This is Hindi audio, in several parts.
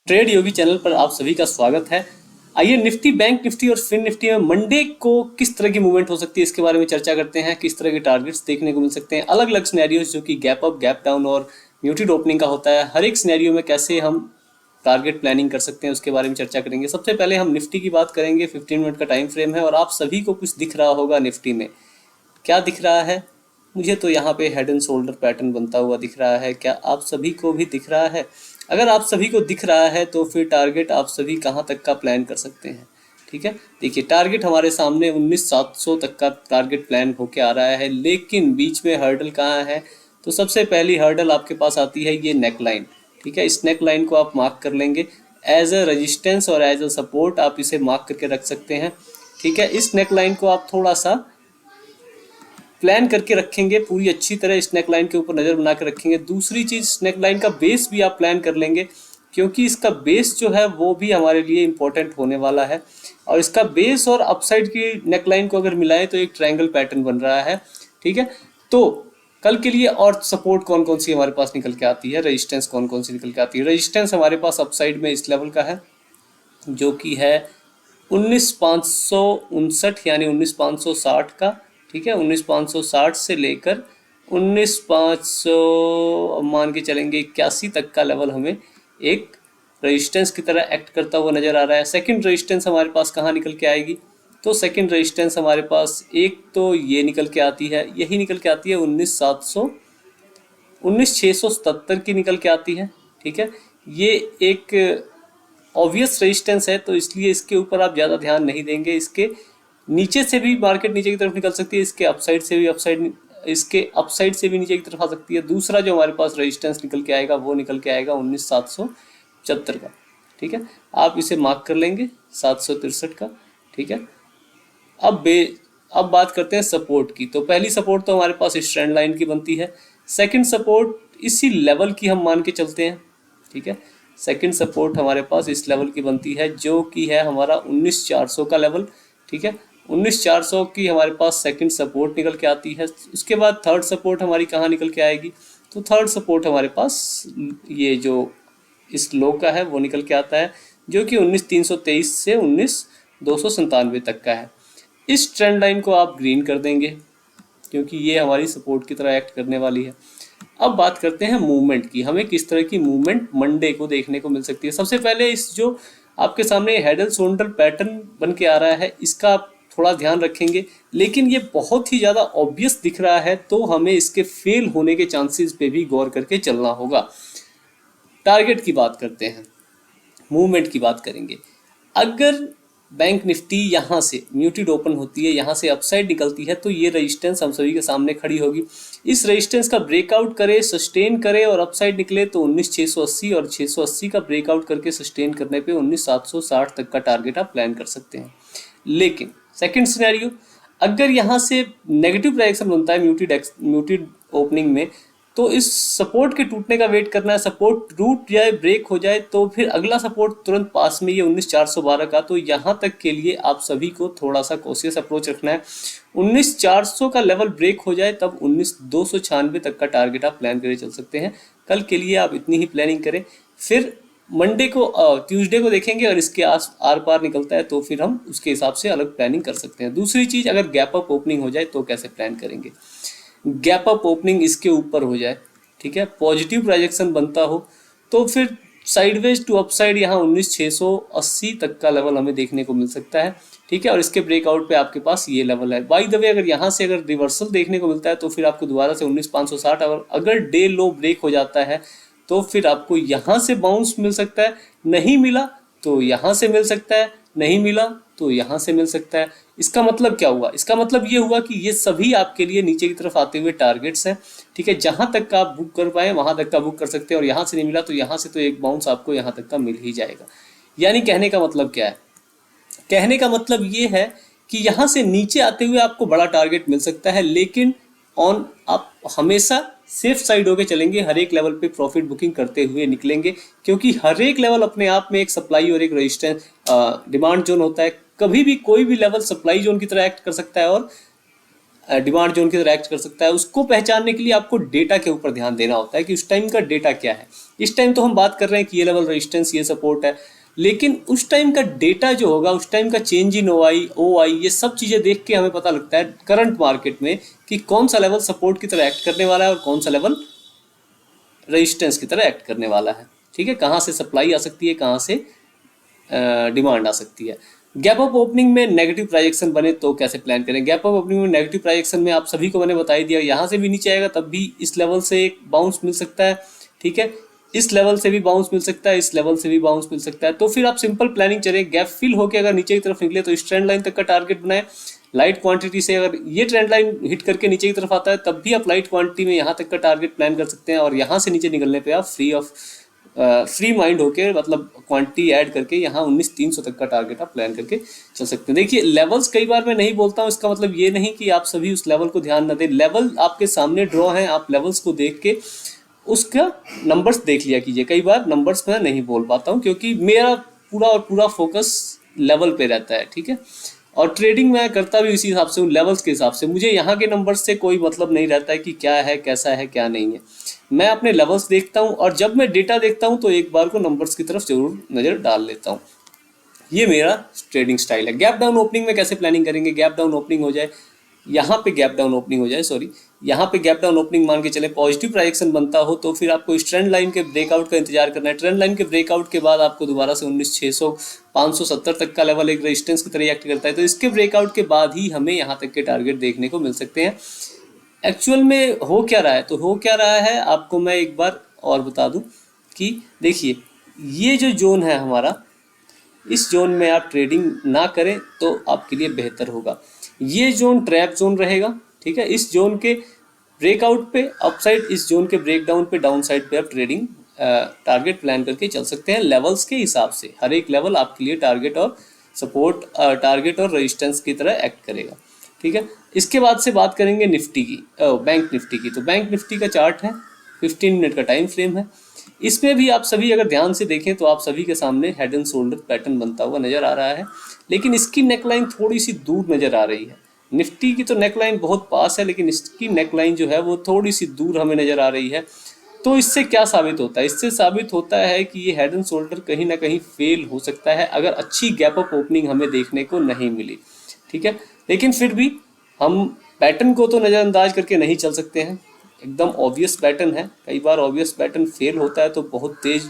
ट्रेड योगी चैनल पर आप सभी का स्वागत है। आइए निफ्टी, बैंक निफ्टी और फिन निफ्टी में मंडे को किस तरह की मूवमेंट हो सकती है इसके बारे में चर्चा करते हैं। किस तरह के टारगेट्स देखने को मिल सकते हैं, अलग अलग सिनेरियोज जो कि गैप अप, गैप डाउन और म्यूटेड ओपनिंग का होता है, हर एक सिनेरियो में कैसे हम टारगेट प्लानिंग कर सकते हैं उसके बारे में चर्चा करेंगे। सबसे पहले हम निफ्टी की बात करेंगे। 15 मिनट का टाइम फ्रेम है और आप सभी को कुछ दिख रहा होगा निफ्टी में। क्या दिख रहा है? मुझे तो यहाँ पे हेड एंड शोल्डर पैटर्न बनता हुआ दिख रहा है। क्या आप सभी को भी दिख रहा है? अगर आप सभी को दिख रहा है तो फिर टारगेट आप सभी कहाँ तक का प्लान कर सकते हैं? ठीक है, देखिए टारगेट हमारे सामने 19,700 तक का टारगेट प्लान होके आ रहा है, लेकिन बीच में हर्डल कहाँ है? तो सबसे पहली हर्डल आपके पास आती है ये नेक लाइन। ठीक है, इस नेक लाइन को आप मार्क कर लेंगे एज अ रेजिस्टेंस और एज अ सपोर्ट, आप इसे मार्क करके रख सकते हैं। ठीक है, इस नेक लाइन को आप थोड़ा सा प्लान करके रखेंगे, पूरी अच्छी तरह स्नैक लाइन के ऊपर नज़र बना के रखेंगे। दूसरी चीज़, स्नैक लाइन का बेस भी आप प्लान कर लेंगे, क्योंकि इसका बेस जो है वो भी हमारे लिए इम्पोर्टेंट होने वाला है। और इसका बेस और अपसाइड की नेक लाइन को अगर मिलाएं तो एक ट्रायंगल पैटर्न बन रहा है। ठीक है, तो कल के लिए और सपोर्ट कौन कौन सी हमारे पास निकल के आती है, रेजिस्टेंस कौन कौन सी निकल के आती है? रेजिस्टेंस हमारे पास अपसाइड में इस लेवल का है जो कि है 19,559 यानी 19,560 का। ठीक है, 19,560 से लेकर 19,500 मान के चलेंगे 81 तक का लेवल हमें एक रेजिस्टेंस की तरह एक्ट करता हुआ नज़र आ रहा है। सेकंड रेजिस्टेंस हमारे पास कहाँ निकल के आएगी? तो सेकंड रेजिस्टेंस हमारे पास एक तो ये निकल के आती है, यही निकल के आती है 19,677 की निकल के आती है। ठीक है, ये एक ऑब्वियस रेजिस्टेंस है तो इसलिए इसके ऊपर आप ज़्यादा ध्यान नहीं देंगे। इसके नीचे से भी मार्केट नीचे की तरफ निकल सकती है, इसके अपसाइड से भी नीचे की तरफ आ सकती है। दूसरा जो हमारे पास रेजिस्टेंस निकल के आएगा वो निकल के आएगा 19,775 का। ठीक है, आप इसे मार्क कर लेंगे 763 का। ठीक है, अब बात करते हैं सपोर्ट की। तो पहली सपोर्ट तो हमारे पास इस ट्रेंड लाइन की बनती है। सेकंड सपोर्ट इसी लेवल की हम मान के चलते हैं। ठीक है, सेकंड सपोर्ट हमारे पास इस लेवल की बनती है जो कि है हमारा 19,400 का लेवल। ठीक है, 19,400 की हमारे पास सेकंड सपोर्ट निकल के आती है। उसके बाद थर्ड सपोर्ट हमारी कहाँ निकल के आएगी? तो थर्ड सपोर्ट हमारे पास ये जो इस लो का है वो निकल के आता है जो कि 19,323 से 19,297 तक का है। इस ट्रेंड लाइन को आप ग्रीन कर देंगे क्योंकि ये हमारी सपोर्ट की तरह एक्ट करने वाली है। अब बात करते हैं मूवमेंट की। हमें किस तरह की मूवमेंट मंडे को देखने को मिल सकती है? सबसे पहले इस जो आपके सामने हेड एंड शोल्डर पैटर्न बन के आ रहा है इसका आप थोड़ा ध्यान रखेंगे, लेकिन ये बहुत ही ज़्यादा ऑब्वियस दिख रहा है तो हमें इसके फेल होने के चांसेस पे भी गौर करके चलना होगा। टारगेट की बात करते हैं, मूवमेंट की बात करेंगे। अगर बैंक निफ्टी यहाँ से म्यूटेड ओपन होती है, यहाँ से अपसाइड निकलती है, तो ये रेजिस्टेंस हम सभी के सामने खड़ी होगी। इस रेजिस्टेंस का ब्रेकआउट करे, सस्टेन करे और अपसाइड निकले तो 19,680 और 680 का ब्रेकआउट करके सस्टेन करने पे 19,760 तक का टारगेट आप प्लान कर सकते हैं। लेकिन सेकंड सिनेरियो, अगर यहाँ से नेगेटिव डायरेक्शन बनता है म्यूटेड ओपनिंग में, तो इस सपोर्ट के टूटने का वेट करना है। सपोर्ट टूट जाए, ब्रेक हो जाए तो फिर अगला सपोर्ट तुरंत पास में, ये 19,412 का। तो यहाँ तक के लिए आप सभी को थोड़ा सा कॉशियस अप्रोच रखना है। 19,400 का लेवल ब्रेक हो जाए तब 19,296 तक का टारगेट आप प्लान करके चल सकते हैं। कल के लिए आप इतनी ही प्लानिंग करें, फिर मंडे को ट्यूसडे को देखेंगे और इसके आर पार निकलता है तो फिर हम उसके हिसाब से अलग प्लानिंग कर सकते हैं। दूसरी चीज़, अगर गैप अप ओपनिंग हो जाए तो कैसे प्लान करेंगे? गैप अप ओपनिंग इसके ऊपर हो जाए, ठीक है, पॉजिटिव प्रोजेक्शन बनता हो तो फिर साइडवेज टू अपसाइड यहाँ 19,680 तक का लेवल हमें देखने को मिल सकता है। ठीक है, और इसके ब्रेकआउट पे आपके पास ये लेवल है। बाय द वे, अगर यहाँ से अगर रिवर्सल देखने को मिलता है तो फिर आपको दोबारा से 19,560, अगर डे लो ब्रेक हो जाता है तो फिर आपको यहाँ से बाउंस मिल सकता है, नहीं मिला तो यहाँ से मिल सकता है, नहीं मिला तो यहाँ से मिल सकता है। इसका मतलब क्या हुआ? इसका मतलब ये हुआ कि ये सभी आपके लिए नीचे की तरफ आते हुए टारगेट्स हैं। ठीक है, जहाँ तक का आप बुक कर पाए वहाँ तक का बुक कर सकते हैं, और यहाँ से नहीं मिला तो यहाँ से तो एक बाउंस आपको यहाँ तक का मिल ही जाएगा। यानी कहने का मतलब क्या है? कहने का मतलब ये है कि यहाँ से नीचे आते हुए आपको बड़ा टारगेट मिल सकता है, लेकिन आप हमेशा सेफ साइड होके चलेंगे, हर एक लेवल पे प्रॉफिट बुकिंग करते हुए निकलेंगे, क्योंकि हर एक लेवल अपने आप में एक सप्लाई और एक रेजिस्टेंस डिमांड जोन होता है। कभी भी कोई भी लेवल सप्लाई जोन की तरह एक्ट कर सकता है और डिमांड जोन की तरह एक्ट कर सकता है, उसको पहचानने के लिए आपको डेटा के ऊपर ध्यान देना होता है कि उस टाइम का डेटा क्या है। इस टाइम तो हम बात कर रहे हैं कि ये लेवल रेजिस्टेंस, ये सपोर्ट है, लेकिन उस टाइम का डेटा जो होगा, उस टाइम का चेंज इन ओ आई ये सब चीज़ें देख के हमें पता लगता है करंट मार्केट में कि कौन सा लेवल सपोर्ट की तरह एक्ट करने वाला है और कौन सा लेवल रेजिस्टेंस की तरह एक्ट करने वाला है। ठीक है, कहाँ से सप्लाई आ सकती है, कहाँ से डिमांड आ सकती है। गैप अप ओपनिंग में नेगेटिव प्राइजेक्शन बने तो कैसे प्लान करें। गैप अप ओपनिंग में नेगेटिव प्राइजेक्शन में आप सभी को मैंने बता ही दिया, यहाँ से भी नीचे आएगा तब भी इस लेवल से एक बाउंस मिल सकता है। ठीक है, इस लेवल से भी बाउंस मिल सकता है, इस लेवल से भी बाउंस मिल सकता है। तो फिर आप सिंपल प्लानिंग चलें, गैप फिल होकर अगर नीचे की तरफ निकले तो इस ट्रेंड लाइन तक का टारगेट बनाए। लाइट क्वांटिटी से अगर ये ट्रेंड लाइन हिट करके नीचे की तरफ आता है तब भी आप लाइट क्वांटिटी में यहाँ तक का टारगेट प्लान कर सकते हैं, और यहाँ से नीचे निकलने पे आप फ्री माइंड होके, मतलब क्वांटिटी ऐड करके यहाँ 19,300 तक का टारगेट आप प्लान करके चल सकते हैं। देखिए लेवल्स कई बार मैं नहीं बोलता हूँ, इसका मतलब ये नहीं कि आप सभी उस लेवल को ध्यान न दें। लेवल आपके सामने ड्रॉ हैं, आप लेवल्स को देख के उसका नंबर्स देख लिया कीजिए। कई बार नंबर्स मैं नहीं बोल पाता हूँ क्योंकि मेरा पूरा और पूरा फोकस लेवल पे रहता है। ठीक है, और ट्रेडिंग मैं करता भी इसी हिसाब से हूँ, लेवल्स के हिसाब से। मुझे यहाँ के नंबर्स से कोई मतलब नहीं रहता है कि क्या है, कैसा है, क्या नहीं है। मैं अपने लेवल्स देखता हूँ और जब मैं डेटा देखता हूँ तो एक बार को नंबर्स की तरफ जरूर नज़र डाल लेता हूँ। ये मेरा ट्रेडिंग स्टाइल है। गैप डाउन ओपनिंग में कैसे प्लानिंग करेंगे। गैप डाउन ओपनिंग हो जाए, यहाँ पे गैप डाउन ओपनिंग हो जाए, सॉरी, यहाँ पे गैप डाउन ओपनिंग मान के चले, पॉजिटिव प्राइजेक्शन बनता हो तो फिर आपको इस ट्रेंड लाइन के ब्रेकआउट का इंतजार करना है। ट्रेंड लाइन के ब्रेकआउट के बाद आपको दोबारा से 19,600 570 तक का लेवल एक रेजिस्टेंस की तरह एक्ट करता है, तो इसके ब्रेकआउट के बाद ही हमें यहाँ तक के टारगेट देखने को मिल सकते हैं। एक्चुअल में हो क्या रहा है, तो हो क्या रहा है आपको मैं एक बार और बता दूं कि देखिए ये जो जोन है हमारा, इस जोन में आप ट्रेडिंग ना करें तो आपके लिए बेहतर होगा। ये जोन ट्रैप जोन रहेगा। ठीक है, इस जोन के ब्रेकआउट पे अपसाइड, इस जोन के ब्रेकडाउन पे डाउन साइड पे आप ट्रेडिंग टारगेट प्लान करके चल सकते हैं। लेवल्स के हिसाब से हर एक लेवल आपके लिए टारगेट और सपोर्ट, टारगेट और रेजिस्टेंस की तरह एक्ट करेगा। ठीक है, इसके बाद से बात करेंगे निफ्टी की, बैंक निफ्टी की। तो बैंक निफ्टी का चार्ट है, 15 मिनट का टाइम फ्रेम है। इसमें भी आप सभी अगर ध्यान से देखें तो आप सभी के सामने हेड एंड शोल्डर पैटर्न बनता हुआ नजर आ रहा है, लेकिन इसकी नेकलाइन थोड़ी सी दूर नजर आ रही है। निफ्टी की तो नेकलाइन बहुत पास है, लेकिन इसकी नेकलाइन जो है वो थोड़ी सी दूर हमें नजर आ रही है। तो इससे क्या साबित होता है, इससे साबित होता है कि ये हेड एंड शोल्डर कहीं ना कहीं फेल हो सकता है अगर अच्छी गैप अप ओपनिंग हमें देखने को नहीं मिली। ठीक है, लेकिन फिर भी हम पैटर्न को तो नज़रअंदाज करके नहीं चल सकते हैं। एकदम ऑब्वियस पैटर्न है, कई बार ऑब्वियस पैटर्न फेल होता है तो बहुत तेज,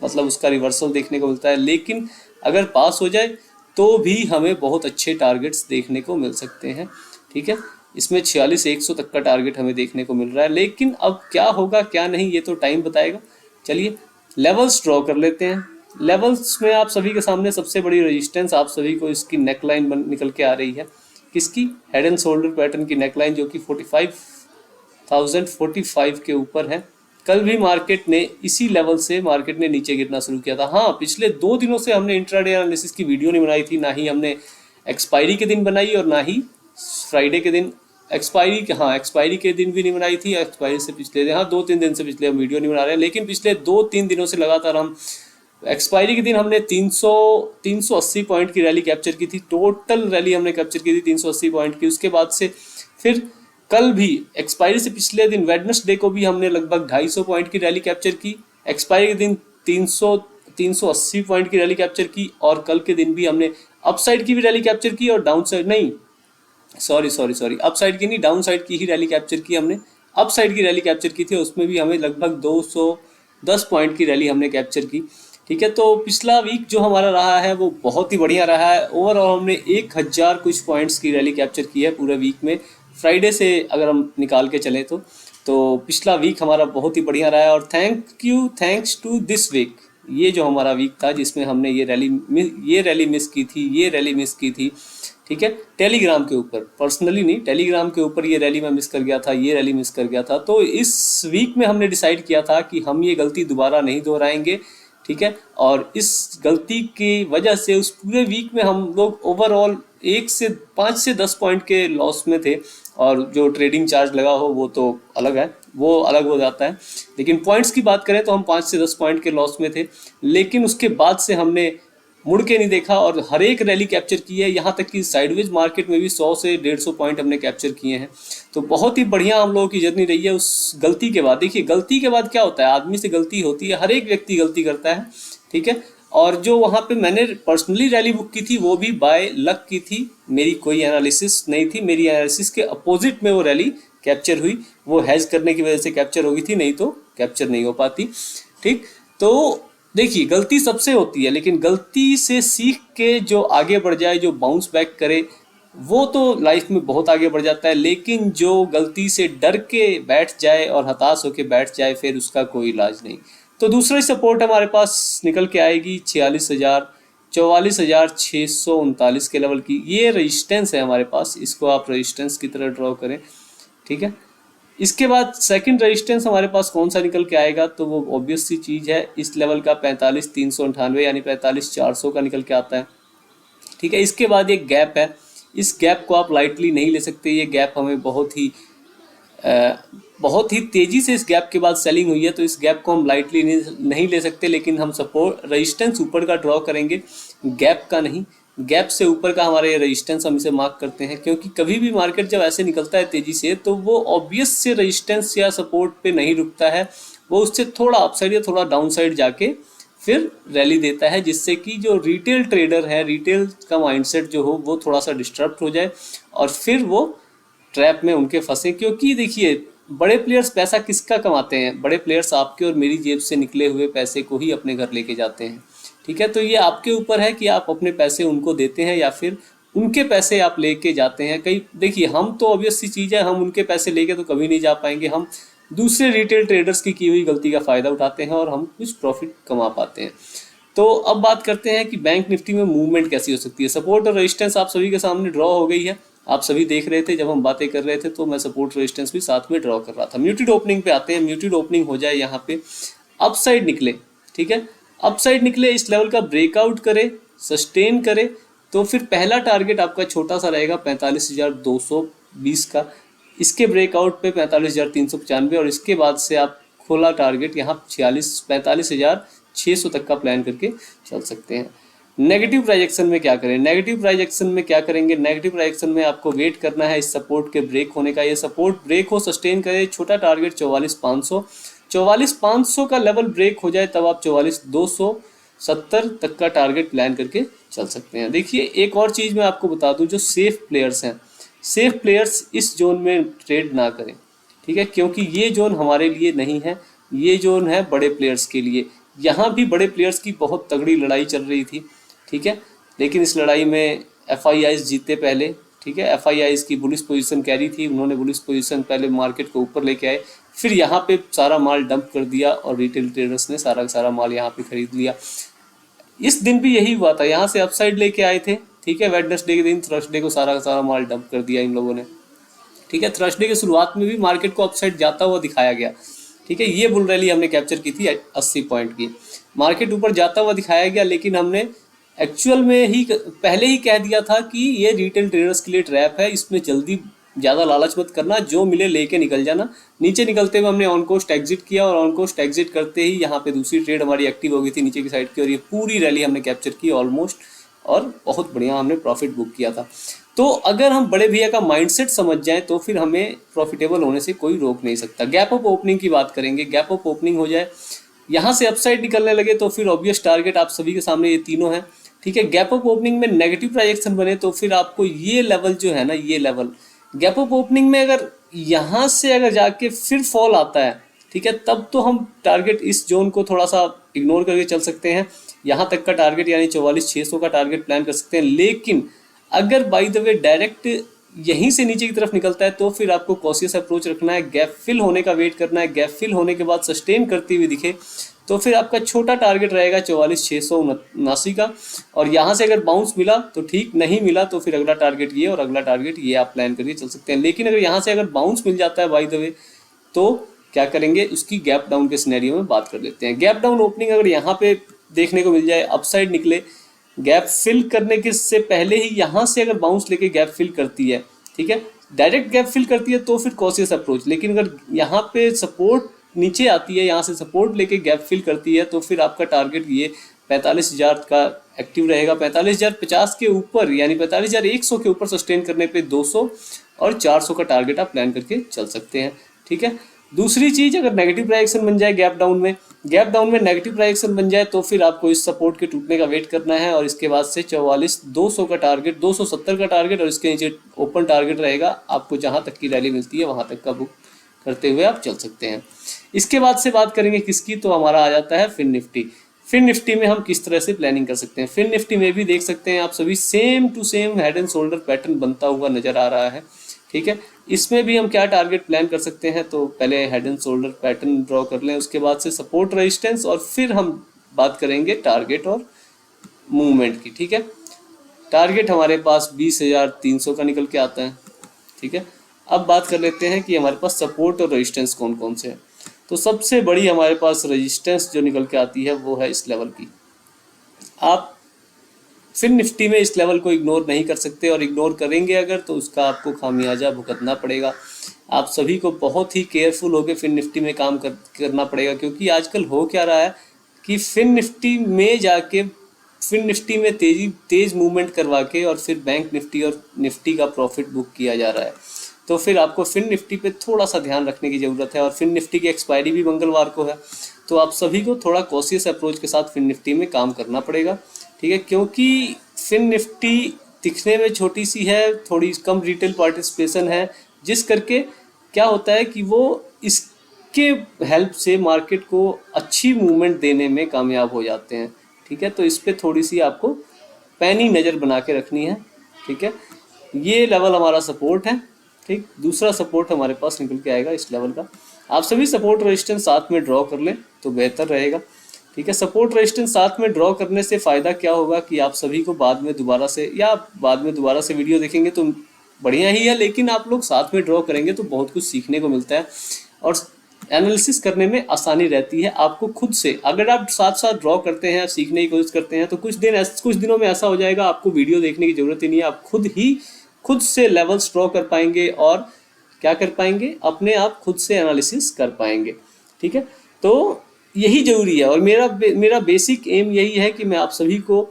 मतलब उसका रिवर्सल देखने को मिलता है, लेकिन अगर पास हो जाए तो भी हमें बहुत अच्छे टारगेट्स देखने को मिल सकते हैं। ठीक है, इसमें 46,100 तक का टारगेट हमें देखने को मिल रहा है, लेकिन अब क्या होगा क्या नहीं ये तो टाइम बताएगा। चलिए लेवल्स ड्रॉ कर लेते हैं। लेवल्स में आप सभी के सामने सबसे बड़ी रेजिस्टेंस आप सभी को इसकी नेकलाइन निकल के आ रही है, किसकी, हेड एंड शोल्डर पैटर्न की नेकलाइन, जो कि 45,045 के ऊपर है। कल भी मार्केट ने इसी लेवल से मार्केट ने नीचे गिरना शुरू किया था। हाँ, पिछले 2 दिनों से हमने इंट्राडे एनालिसिस की वीडियो नहीं बनाई थी, ना ही हमने एक्सपायरी के दिन बनाई और ना ही फ्राइडे के दिन, एक्सपायरी के दिन भी नहीं बनाई थी, एक्सपायरी से पिछले दिन, हाँ 2-3 दिन से पिछले हम वीडियो नहीं बना रहे हैं, लेकिन पिछले 2-3 दिनों से लगातार हम, एक्सपायरी के दिन हमने 380 पॉइंट की रैली कैप्चर की थी, टोटल रैली हमने कैप्चर की थी 380 पॉइंट की। उसके बाद से फिर कल भी एक्सपायरी से पिछले दिन वेडनेसडे को भी हमने लगभग 250 पॉइंट की रैली कैप्चर की। एक्सपायरी के दिन 380 पॉइंट की रैली कैप्चर की, और कल के दिन भी हमने अपसाइड की भी रैली कैप्चर की और डाउन साइड नहीं, सॉरी अपसाइड की नहीं, डाउन साइड की ही रैली कैप्चर की हमने। अपसाइड की रैली कैप्चर की थी, उसमें भी हमें लगभग 210 पॉइंट की रैली हमने कैप्चर की। ठीक है, तो पिछला वीक जो हमारा रहा है वो बहुत ही बढ़िया रहा है। ओवरऑल हमने 1000 कुछ पॉइंट्स की रैली कैप्चर की है पूरे वीक में। फ्राइडे से अगर हम निकाल के चले तो पिछला वीक हमारा बहुत ही बढ़िया रहा है, और थैंक्स टू दिस वीक, ये जो हमारा वीक था जिसमें हमने ये रैली मिस की थी। ठीक है, टेलीग्राम के ऊपर, पर्सनली नहीं, टेलीग्राम के ऊपर ये रैली मैं मिस कर गया था, तो इस वीक में हमने डिसाइड किया था कि हम ये गलती दोबारा नहीं दोहराएंगे। ठीक है, और इस गलती की वजह से उस पूरे वीक में हम लोग ओवरऑल 5 से 10 पॉइंट के लॉस में थे, और जो ट्रेडिंग चार्ज लगा हो वो तो अलग है, वो अलग हो जाता है, लेकिन पॉइंट्स की बात करें तो हम 5 से 10 पॉइंट के लॉस में थे। लेकिन उसके बाद से हमने मुड़ के नहीं देखा और हर एक रैली कैप्चर की है, यहाँ तक कि साइडवेज मार्केट में भी 100 से 150 पॉइंट हमने कैप्चर किए हैं। तो बहुत ही बढ़िया हम लोगों की जर्नी रही है उस गलती के बाद। देखिए गलती के बाद क्या होता है, आदमी से गलती होती है, हर एक व्यक्ति गलती करता है, ठीक है। और जो वहाँ पे मैंने पर्सनली रैली बुक की थी वो भी बाय लक की थी, मेरी कोई एनालिसिस नहीं थी, मेरी एनालिसिस के अपोजिट में वो रैली कैप्चर हुई। वो हैज करने की वजह से कैप्चर हो गई थी, नहीं तो कैप्चर नहीं हो पाती, ठीक। तो देखिए गलती सबसे होती है, लेकिन गलती से सीख के जो आगे बढ़ जाए, जो बाउंस बैक करे, वो तो लाइफ में बहुत आगे बढ़ जाता है। लेकिन जो गलती से डर के बैठ जाए और हताश होके बैठ जाए, फिर उसका कोई इलाज नहीं। तो दूसरी सपोर्ट हमारे पास निकल के आएगी 46,000 44,639 के लेवल की। ये रेजिस्टेंस है हमारे पास, इसको आप रेजिस्टेंस की तरह ड्रॉ करें, ठीक है। इसके बाद सेकंड रेजिस्टेंस हमारे पास कौन सा निकल के आएगा, तो वो ऑब्वियस सी चीज़ है इस लेवल का 45,398 यानी 45,400 का निकल के आता है, ठीक है। इसके बाद एक गैप है, इस गैप को आप लाइटली नहीं ले सकते। ये गैप हमें बहुत ही तेज़ी से इस गैप के बाद सेलिंग हुई है, तो इस गैप को हम लाइटली नहीं ले सकते। लेकिन हम सपोर्ट रेजिस्टेंस ऊपर का ड्रॉ करेंगे, गैप का नहीं। गैप से ऊपर का हमारे रेजिस्टेंस हम इसे मार्क करते हैं, क्योंकि कभी भी मार्केट जब ऐसे निकलता है तेज़ी से, तो वो ऑब्वियस से रेजिस्टेंस या सपोर्ट पे नहीं रुकता है, वो उससे थोड़ा अपसाइड या थोड़ा डाउन साइड जाके फिर रैली देता है, जिससे कि जो रिटेल ट्रेडर है, रिटेल का माइंडसेट जो हो वो थोड़ा सा डिस्टर्ब हो जाए और फिर वो ट्रैप में उनके फंसे। क्योंकि देखिए बड़े प्लेयर्स पैसा किसका कमाते हैं, बड़े प्लेयर्स आपके और मेरी जेब से निकले हुए पैसे को ही अपने घर लेके जाते हैं, ठीक है। तो ये आपके ऊपर है कि आप अपने पैसे उनको देते हैं या फिर उनके पैसे आप लेके जाते हैं। कई देखिए हम तो ऑब्वियस सी चीज़ है, हम उनके पैसे लेके तो कभी नहीं जा पाएंगे, हम दूसरे रिटेल ट्रेडर्स की हुई गलती का फ़ायदा उठाते हैं और हम कुछ प्रॉफिट कमा पाते हैं। तो अब बात करते हैं कि बैंक निफ्टी में मूवमेंट कैसी हो सकती है। सपोर्ट और रेजिस्टेंस आप सभी के सामने ड्रॉ हो गई है, आप सभी देख रहे थे जब हम बातें कर रहे थे, तो मैं सपोर्ट रेजिस्टेंस भी साथ में ड्रॉ कर रहा था। म्यूटेड ओपनिंग पे आते हैं, म्यूटेड ओपनिंग हो जाए, यहाँ पे अपसाइड निकले, ठीक है, अपसाइड निकले, इस लेवल का ब्रेकआउट करे, सस्टेन करे, तो फिर पहला टारगेट आपका छोटा सा रहेगा 45,220 का। इसके ब्रेकआउट पे 45,395 और इसके बाद से आप खोला टारगेट यहाँ 45,600 तक का प्लान करके चल सकते हैं। नेगेटिव प्राइजेक्शन में क्या करें, नेगेटिव प्राइजेक्शन में क्या करेंगे, नेगेटिव प्राइजेक्शन में आपको वेट करना है इस सपोर्ट के ब्रेक होने का। ये सपोर्ट ब्रेक हो, सस्टेन करे, छोटा टारगेट 44,500 का लेवल ब्रेक हो जाए, तब आप 44,270 तक का टारगेट प्लान करके चल सकते हैं। देखिए एक और चीज़ मैं आपको बता दूं, जो सेफ प्लेयर्स हैं, सेफ प्लेयर्स इस जोन में ट्रेड ना करें, ठीक है, क्योंकि ये जोन हमारे लिए नहीं है, ये जोन है बड़े प्लेयर्स के लिए। यहाँ भी बड़े प्लेयर्स की बहुत तगड़ी लड़ाई चल रही थी, ठीक है, लेकिन इस लड़ाई में FIIs जीते पहले, ठीक है। FIIs की बुलिश पोजीशन कैरी थी, उन्होंने बुलिश पोजीशन पहले मार्केट को ऊपर लेके आए, फिर यहाँ पे सारा माल डंप कर दिया और रिटेल ट्रेडर्स ने सारा सारा माल यहाँ पे खरीद लिया। इस दिन भी यही हुआ था, यहाँ से अपसाइड लेके आए थे, ठीक है, वेडनेसडे के दिन, थर्सडे को सारा का सारा माल डंप कर दिया इन लोगों ने, ठीक है। थर्सडे के शुरुआत में भी मार्केट को अपसाइड जाता हुआ दिखाया गया, ठीक है। ये बुल रैली हमने कैप्चर की थी 80 पॉइंट की, मार्केट ऊपर जाता हुआ दिखाया गया, लेकिन हमने एक्चुअल में ही पहले ही कह दिया था कि ये रिटेल ट्रेडर्स के लिए ट्रैप है, इसमें जल्दी ज़्यादा लालच मत करना, जो मिले लेके निकल जाना। नीचे निकलते हुए हमने ऑन कोस्ट एग्जिट किया और ऑन कोस्ट एग्जिट करते ही यहाँ पे दूसरी ट्रेड हमारी एक्टिव हो गई थी नीचे की साइड की, और ये पूरी रैली हमने कैप्चर की ऑलमोस्ट, और बहुत बढ़िया हमने प्रॉफिट बुक किया था। तो अगर हम बड़े भैया का माइंडसेट समझ जाएं तो फिर हमें प्रॉफिटेबल होने से कोई रोक नहीं सकता। गैप अप ओपनिंग की बात करेंगे, गैप अप ओपनिंग हो जाए, यहाँ से अपसाइड निकलने लगे, तो फिर ऑब्वियस टारगेट आप सभी के सामने ये तीनों हैं, ठीक है। गैप अप ओपनिंग में नेगेटिव प्राइजेक्शन बने तो फिर आपको ये लेवल जो है ना, ये लेवल गैप अप ओपनिंग में अगर यहाँ से अगर जाके फिर फॉल आता है, ठीक है, तब तो हम टारगेट इस जोन को थोड़ा सा इग्नोर करके चल सकते हैं, यहाँ तक का टारगेट यानी 44,600 का टारगेट प्लान कर सकते हैं। लेकिन अगर बाय द वे डायरेक्ट यहीं से नीचे की तरफ निकलता है, तो फिर आपको कॉशियस अप्रोच रखना है, गैप फिल होने का वेट करना है, गैप फिल होने के बाद सस्टेन करती हुई दिखे तो फिर आपका छोटा टारगेट रहेगा 44,679 का, और यहाँ से अगर बाउंस मिला तो ठीक, नहीं मिला तो फिर अगला टारगेट ये और अगला टारगेट ये आप प्लान करके चल सकते हैं। लेकिन अगर यहाँ से अगर बाउंस मिल जाता है बाय द वे, तो क्या करेंगे, उसकी गैप डाउन के सिनेरियो में बात कर लेते हैं। गैप डाउन ओपनिंग अगर यहाँ पे देखने को मिल जाए, अपसाइड निकले, गैप फिल करने के से पहले ही यहाँ से अगर बाउंस लेके गैप फिल करती है, ठीक है, डायरेक्ट गैप फिल करती है तो फिर कॉशियस अप्रोच। लेकिन अगर यहाँ पे सपोर्ट नीचे आती है, यहाँ से सपोर्ट लेके गैप फिल करती है, तो फिर आपका टारगेट ये 45,000 का एक्टिव रहेगा। 45,050 के ऊपर यानी 45,100 के ऊपर सस्टेन करने पे 200 और 400 का टारगेट आप प्लान करके चल सकते हैं। ठीक है। दूसरी चीज, अगर नेगेटिव प्राइजेक्शन बन जाए गैप डाउन में नेगेटिव प्राइजेक्शन बन जाए तो फिर आपको इस सपोर्ट के टूटने का वेट करना है और इसके बाद से 44,200 का टारगेट, 270 का टारगेट और इसके नीचे ओपन टारगेट रहेगा। आपको जहां तक की रैली मिलती है वहां तक का बुक करते हुए आप चल सकते हैं। इसके बाद से बात करेंगे किसकी, तो हमारा आ जाता है फिन निफ्टी। फिन निफ्टी में हम किस तरह से प्लानिंग कर सकते हैं। फिन निफ्टी में भी देख सकते हैं आप सभी same to same head and shoulder pattern बनता हुआ नजर आ रहा है। ठीक है। इसमें भी हम क्या टारगेट प्लान कर सकते हैं, तो पहले head and shoulder pattern draw कर लें, उसके बाद से सपोर्ट रेजिस्टेंस और फिर हम बात करेंगे टारगेट और मूवमेंट की। ठीक है। टारगेट हमारे पास 20,300 का निकल के आता है। ठीक है। अब बात कर लेते हैं कि हमारे पास सपोर्ट और रेजिस्टेंस कौन कौन से हैं। तो सबसे बड़ी हमारे पास रेजिस्टेंस जो निकल के आती है वो है इस लेवल की। आप फिन निफ्टी में इस लेवल को इग्नोर नहीं कर सकते और इग्नोर करेंगे अगर तो उसका आपको खामियाजा भुगतना पड़ेगा। आप सभी को बहुत ही केयरफुल होकर फिन निफ्टी में काम करना पड़ेगा, क्योंकि आजकल हो क्या रहा है कि फिन निफ्टी में जाके फिन निफ्टी में तेज मूवमेंट करवा के और फिर बैंक निफ्टी और निफ्टी का प्रॉफिट बुक किया जा रहा है। तो फिर आपको फिन निफ्टी पे थोड़ा सा ध्यान रखने की ज़रूरत है और फिन निफ्टी की एक्सपायरी भी मंगलवार को है। तो आप सभी को थोड़ा कॉशियस अप्रोच के साथ फिन निफ्टी में काम करना पड़ेगा। ठीक है। क्योंकि फिन निफ्टी दिखने में छोटी सी है, थोड़ी कम रिटेल पार्टिसिपेशन है, जिस करके क्या होता है कि वो इसके हेल्प से मार्केट को अच्छी मूवमेंट देने में कामयाब हो जाते हैं। ठीक है। तो इस पर थोड़ी सी आपको पैनी नज़र बना के रखनी है। ठीक है। ये लेवल हमारा सपोर्ट है। ठीक। दूसरा सपोर्ट हमारे पास निकल के आएगा इस लेवल का। आप सभी सपोर्ट रेजिस्टेंस साथ में ड्रॉ कर लें तो बेहतर रहेगा। ठीक है। सपोर्ट रेजिस्टेंस साथ में ड्रॉ करने से फ़ायदा क्या होगा कि आप सभी को बाद में दोबारा से वीडियो देखेंगे तो बढ़िया ही है, लेकिन आप लोग साथ में ड्रॉ करेंगे तो बहुत कुछ सीखने को मिलता है और एनालिसिस करने में आसानी रहती है आपको खुद से। अगर आप साथ साथ ड्रॉ करते हैं, सीखने की कोशिश करते हैं, तो कुछ दिनों में ऐसा हो जाएगा आपको वीडियो देखने की ज़रूरत ही नहीं है। आप खुद से लेवल्स ड्रॉ कर पाएंगे और क्या कर पाएंगे, अपने आप खुद से एनालिसिस कर पाएंगे। ठीक है। तो यही ज़रूरी है और मेरा बेसिक एम यही है कि मैं आप सभी को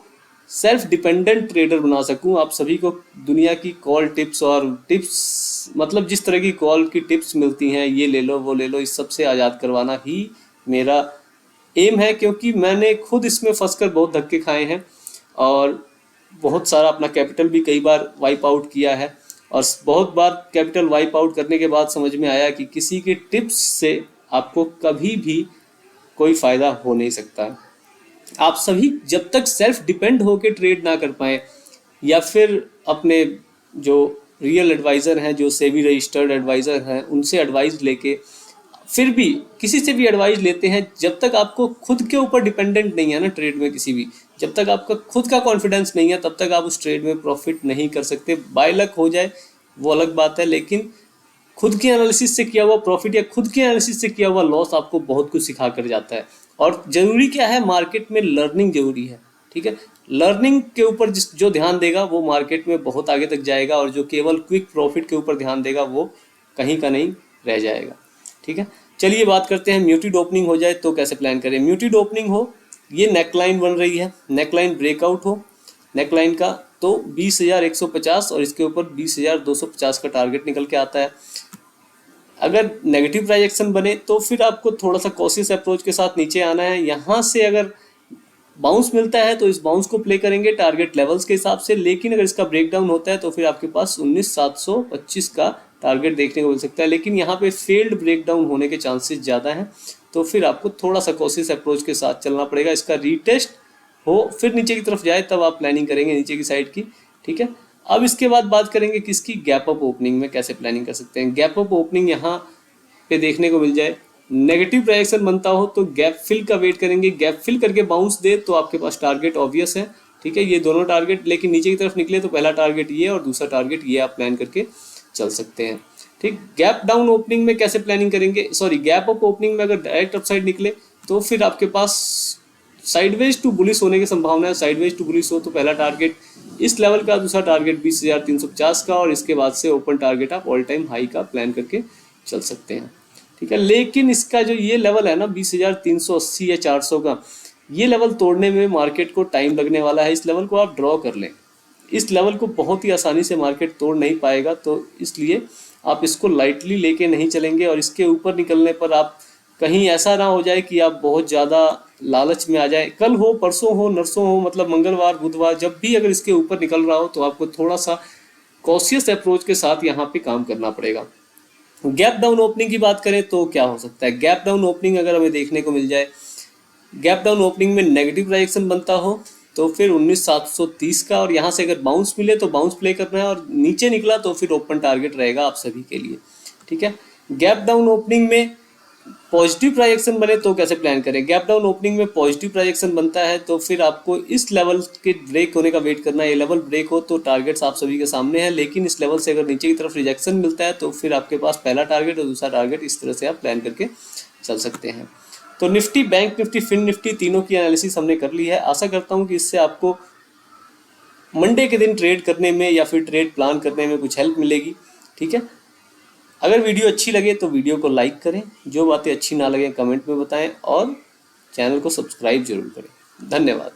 सेल्फ डिपेंडेंट ट्रेडर बना सकूं। आप सभी को दुनिया की कॉल टिप्स और टिप्स मतलब जिस तरह की कॉल की टिप्स मिलती हैं, ये ले लो वो ले लो, इस सब से आज़ाद करवाना ही मेरा एम है। क्योंकि मैंने खुद इसमें फंसकर बहुत धक्के खाए हैं और बहुत सारा अपना कैपिटल भी कई बार वाइप आउट किया है और बहुत बार कैपिटल वाइप आउट करने के बाद समझ में आया कि किसी के टिप्स से आपको कभी भी कोई फ़ायदा हो नहीं सकता। आप सभी जब तक सेल्फ डिपेंड होकर ट्रेड ना कर पाएँ या फिर अपने जो रियल एडवाइज़र हैं, जो सेबी रजिस्टर्ड एडवाइज़र हैं, उनसे एडवाइस लेके फिर भी किसी से भी एडवाइस लेते हैं, जब तक आपको खुद के ऊपर डिपेंडेंट नहीं है ना ट्रेड में किसी भी, जब तक आपका खुद का कॉन्फिडेंस नहीं है तब तक आप उस ट्रेड में प्रॉफिट नहीं कर सकते। बाय लक हो जाए वो अलग बात है, लेकिन खुद के एनालिसिस से किया हुआ प्रॉफिट या खुद के एनालिसिस से किया हुआ लॉस आपको बहुत कुछ सिखा कर जाता है। और ज़रूरी क्या है, मार्केट में लर्निंग ज़रूरी है। ठीक है। लर्निंग के ऊपर जो ध्यान देगा वो मार्केट में बहुत आगे तक जाएगा और जो केवल क्विक प्रॉफिट के ऊपर ध्यान देगा वो कहीं का नहीं रह जाएगा। ठीक है। चलिए बात करते हैं म्यूटेड ओपनिंग हो जाए तो कैसे प्लान करें। म्यूटेड ओपनिंग हो, ये नेकलाइन बन रही है, नेकलाइन ब्रेकआउट हो नेकलाइन का, तो 20,150 और इसके ऊपर 20,250 का टारगेट निकल के आता है। अगर नेगेटिव प्राइजेक्शन बने तो फिर आपको थोड़ा सा कॉशियस अप्रोच के साथ नीचे आना है। यहाँ से अगर बाउंस मिलता है तो इस बाउंस को प्ले करेंगे टारगेट लेवल्स के हिसाब से, लेकिन अगर इसका ब्रेकडाउन होता है तो फिर आपके पास 19,725 का टारगेट देखने को मिल सकता है। लेकिन यहाँ पे फेल्ड ब्रेकडाउन होने के चांसेस ज़्यादा हैं, तो फिर आपको थोड़ा सा कॉशियस अप्रोच के साथ चलना पड़ेगा। इसका रीटेस्ट हो फिर नीचे की तरफ जाए तब आप प्लानिंग करेंगे नीचे की साइड की। ठीक है। अब इसके बाद बात करेंगे किसकी, गैप अप ओपनिंग में कैसे प्लानिंग कर सकते हैं। गैप अप ओपनिंग यहाँ पे देखने को मिल जाए, नेगेटिव प्राइजेक्शन बनता हो तो गैप फिल का वेट करेंगे, गैप फिल करके बाउंस दे तो आपके पास टारगेट ऑब्वियस है। ठीक है। ये दोनों टारगेट, लेकिन नीचे की तरफ निकले तो पहला टारगेट ये और दूसरा टारगेट ये आप प्लान करके चल सकते हैं। ठीक। गैप डाउन ओपनिंग में कैसे प्लानिंग करेंगे, गैप अप ओपनिंग में अगर डायरेक्ट अपसाइड निकले तो फिर आपके पास साइडवेज टू बुलिश होने की संभावना है। साइडवेज टू बुलिश हो तो पहला टारगेट इस लेवल का, दूसरा टारगेट 20,350 का और इसके बाद से ओपन टारगेट आप ऑल टाइम हाई का प्लान करके चल सकते हैं। ठीक है। लेकिन इसका जो ये लेवल है ना 20,380 या 400 का, ये लेवल तोड़ने में मार्केट को टाइम लगने वाला है। इस लेवल को आप ड्रॉ कर लें। इस लेवल को बहुत ही आसानी से मार्केट तोड़ नहीं पाएगा, तो इसलिए आप इसको लाइटली लेके नहीं चलेंगे और इसके ऊपर निकलने पर आप कहीं ऐसा ना हो जाए कि आप बहुत ज़्यादा लालच में आ जाए। कल हो, परसों हो, नरसों हो, मतलब मंगलवार, बुधवार, जब भी अगर इसके ऊपर निकल रहा हो तो आपको थोड़ा सा कॉशियस अप्रोच के साथ यहाँ पे काम करना पड़ेगा। गैप डाउन ओपनिंग की बात करें तो क्या हो सकता है? गैप डाउन ओपनिंग अगर हमें देखने को मिल जाए, गैप डाउन ओपनिंग में नेगेटिव प्राइजेक्शन बनता हो तो फिर 19,730 का, और यहाँ से अगर बाउंस मिले तो बाउंस प्ले करना है, और नीचे निकला तो फिर ओपन टारगेट रहेगा आप सभी के लिए। ठीक है, गैप डाउन ओपनिंग में पॉजिटिव प्राइजेक्शन बने तो कैसे प्लान करें? गैप डाउन ओपनिंग में पॉजिटिव प्राइजेक्शन बनता है तो फिर आपको इस लेवल के ब्रेक होने का वेट करना है। ये लेवल ब्रेक हो तो टारगेट्स आप सभी के सामने हैं, लेकिन इस लेवल से अगर नीचे की तरफ रिजेक्शन मिलता है तो फिर आपके पास पहला टारगेट और दूसरा टारगेट, इस तरह से आप प्लान करके चल सकते हैं। तो Nifty, bank Nifty, Fin Nifty, तीनों की एनालिसिस हमने कर ली है। आशा करता हूँ कि इससे आपको मंडे के दिन ट्रेड करने में या फिर ट्रेड प्लान करने में कुछ हेल्प मिलेगी। ठीक है, अगर वीडियो अच्छी लगे तो वीडियो को लाइक करें, जो बातें अच्छी ना लगे कमेंट में बताएं, और चैनल को सब्सक्राइब जरूर करें। धन्यवाद।